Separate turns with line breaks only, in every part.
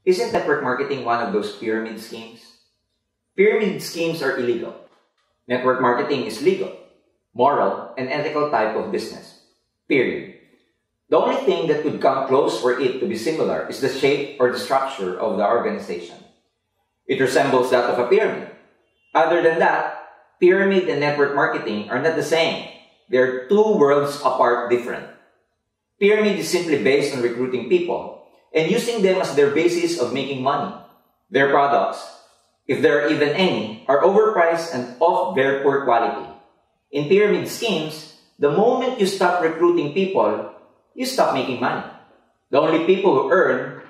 Isn't network marketing one of those pyramid schemes? Pyramid schemes are illegal. Network marketing is legal, moral, and ethical type of business. Period. The only thing that could come close for it to be similar is the shape or the structure of the organization. It resembles that of a pyramid. Other than that, pyramid and network marketing are not the same. They are two worlds apart, different. Pyramid is simply based on recruiting people and using them as their basis of making money. Their products, if there are even any, are overpriced and of very poor quality. In pyramid schemes, the moment you stop recruiting people, you stop making money. The only people who earn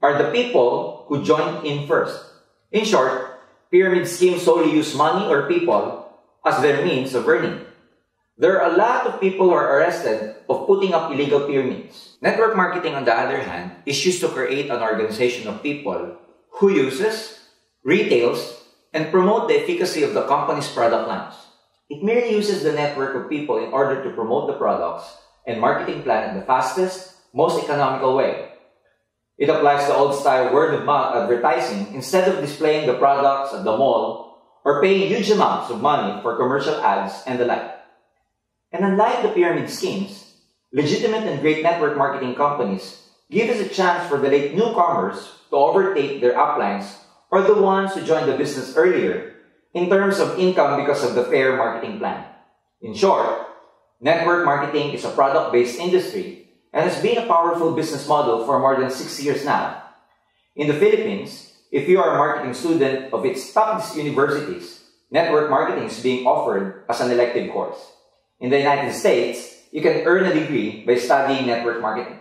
are the people who joined in first. In short, pyramid schemes solely use money or people as their means of earning. There are a lot of people who are arrested of putting up illegal pyramids. Network marketing, on the other hand, is used to create an organization of people who uses, retails, and promote the efficacy of the company's product lines. It merely uses the network of people in order to promote the products and marketing plan in the fastest, most economical way. It applies the old-style word-of-mouth advertising instead of displaying the products at the mall or paying huge amounts of money for commercial ads and the like. And unlike the pyramid schemes, legitimate and great network marketing companies give us a chance for the late newcomers to overtake their uplines or the ones who joined the business earlier in terms of income because of the fair marketing plan. In short, network marketing is a product-based industry and has been a powerful business model for more than 6 years now. In the Philippines, if you are a marketing student of its top universities, network marketing is being offered as an elective course. In the United States, you can earn a degree by studying network marketing.